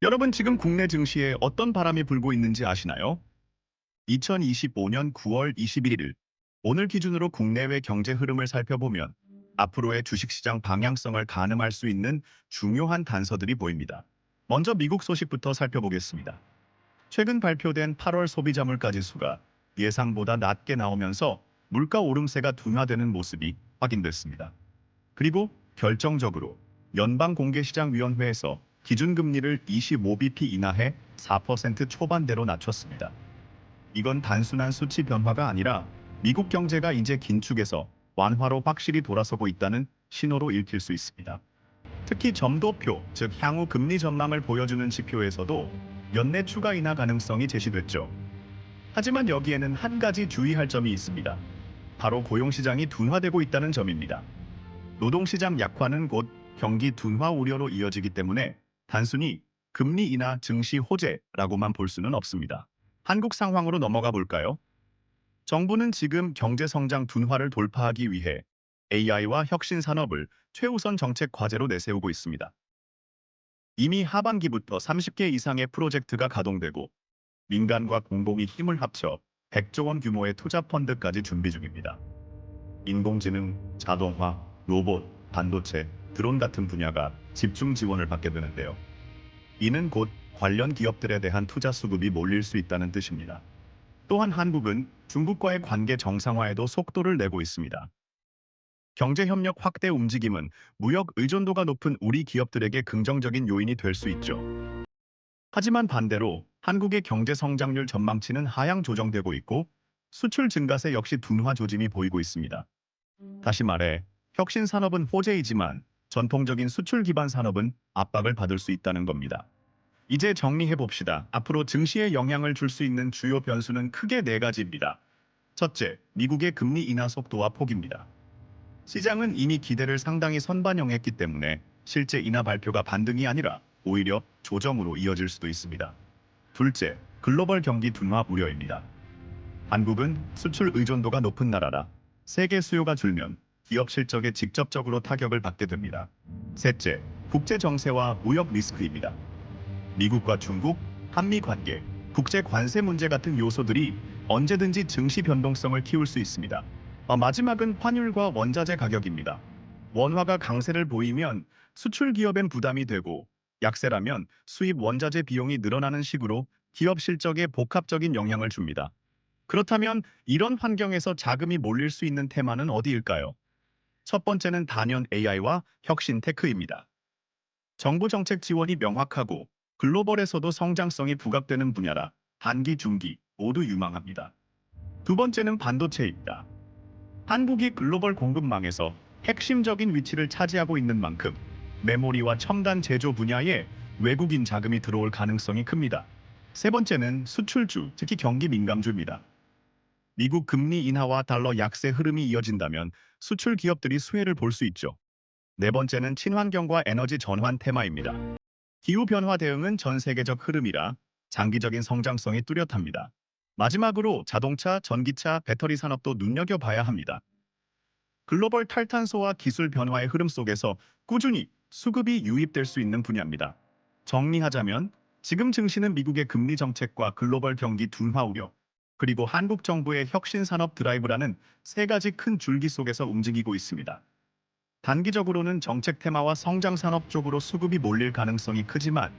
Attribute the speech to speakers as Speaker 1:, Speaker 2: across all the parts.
Speaker 1: 여러분 지금 국내 증시에 어떤 바람이 불고 있는지 아시나요? 2025년 9월 21일 오늘 기준으로 국내외 경제 흐름을 살펴보면 앞으로의 주식시장 방향성을 가늠할 수 있는 중요한 단서들이 보입니다. 먼저 미국 소식부터 살펴보겠습니다. 최근 발표된 8월 소비자물가 지수가 예상보다 낮게 나오면서 물가 오름세가 둔화되는 모습이 확인됐습니다. 그리고 결정적으로 연방공개시장위원회에서 기준금리를 25bp 인하해 4% 초반대로 낮췄습니다. 이건 단순한 수치 변화가 아니라 미국 경제가 이제 긴축에서 완화로 확실히 돌아서고 있다는 신호로 읽힐 수 있습니다. 특히 점도표, 즉 향후 금리 전망을 보여주는 지표에서도 연내 추가 인하 가능성이 제시됐죠. 하지만 여기에는 한 가지 주의할 점이 있습니다. 바로 고용시장이 둔화되고 있다는 점입니다. 노동시장 약화는 곧 경기 둔화 우려로 이어지기 때문에 단순히 금리 인하 증시 호재라고만 볼 수는 없습니다. 한국 상황으로 넘어가 볼까요? 정부는 지금 경제 성장 둔화를 돌파하기 위해 AI와 혁신 산업을 최우선 정책 과제로 내세우고 있습니다. 이미 하반기부터 30개 이상의 프로젝트가 가동되고 민간과 공공이 힘을 합쳐 100조 원 규모의 투자 펀드까지 준비 중입니다. 인공지능, 자동화, 로봇, 반도체, 드론 같은 분야가 집중 지원을 받게 되는데요. 이는 곧 관련 기업들에 대한 투자 수급이 몰릴 수 있다는 뜻입니다. 또한 한국은 중국과의 관계 정상화에도 속도를 내고 있습니다. 경제협력 확대 움직임은 무역 의존도가 높은 우리 기업들에게 긍정적인 요인이 될 수 있죠. 하지만 반대로 한국의 경제 성장률 전망치는 하향 조정되고 있고 수출 증가세 역시 둔화 조짐이 보이고 있습니다. 다시 말해 혁신 산업은 호재이지만 전통적인 수출 기반 산업은 압박을 받을 수 있다는 겁니다. 이제 정리해 봅시다. 앞으로 증시에 영향을 줄 수 있는 주요 변수는 크게 네 가지입니다. 첫째, 미국의 금리 인하 속도와 폭입니다. 시장은 이미 기대를 상당히 선반영했기 때문에 실제 인하 발표가 반등이 아니라 오히려 조정으로 이어질 수도 있습니다. 둘째, 글로벌 경기 둔화 우려입니다. 한국은 수출 의존도가 높은 나라라 세계 수요가 줄면 기업 실적에 직접적으로 타격을 받게 됩니다. 셋째, 국제 정세와 무역 리스크입니다. 미국과 중국, 한미 관계, 국제 관세 문제 같은 요소들이 언제든지 증시 변동성을 키울 수 있습니다. 마지막은 환율과 원자재 가격입니다. 원화가 강세를 보이면 수출 기업엔 부담이 되고 약세라면 수입 원자재 비용이 늘어나는 식으로 기업 실적에 복합적인 영향을 줍니다. 그렇다면 이런 환경에서 자금이 몰릴 수 있는 테마는 어디일까요? 첫 번째는 단연 AI와 혁신 테크입니다. 정부 정책 지원이 명확하고 글로벌에서도 성장성이 부각되는 분야라 단기, 중기 모두 유망합니다. 두 번째는 반도체입니다. 한국이 글로벌 공급망에서 핵심적인 위치를 차지하고 있는 만큼 메모리와 첨단 제조 분야에 외국인 자금이 들어올 가능성이 큽니다. 세 번째는 수출주, 특히 경기 민감주입니다. 미국 금리 인하와 달러 약세 흐름이 이어진다면 수출 기업들이 수혜를 볼 수 있죠. 네 번째는 친환경과 에너지 전환 테마입니다. 기후변화 대응은 전 세계적 흐름이라 장기적인 성장성이 뚜렷합니다. 마지막으로 자동차, 전기차, 배터리 산업도 눈여겨봐야 합니다. 글로벌 탈탄소와 기술 변화의 흐름 속에서 꾸준히 수급이 유입될 수 있는 분야입니다. 정리하자면 지금 증시는 미국의 금리 정책과 글로벌 경기 둔화 우려, 그리고 한국 정부의 혁신 산업 드라이브라는 세 가지 큰 줄기 속에서 움직이고 있습니다. 단기적으로는 정책 테마와 성장 산업 쪽으로 수급이 몰릴 가능성이 크지만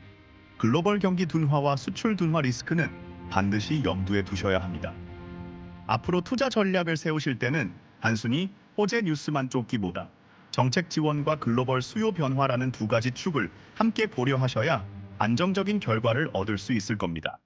Speaker 1: 글로벌 경기 둔화와 수출 둔화 리스크는 반드시 염두에 두셔야 합니다. 앞으로 투자 전략을 세우실 때는 단순히 호재 뉴스만 쫓기보다 정책 지원과 글로벌 수요 변화라는 두 가지 축을 함께 고려하셔야 안정적인 결과를 얻을 수 있을 겁니다.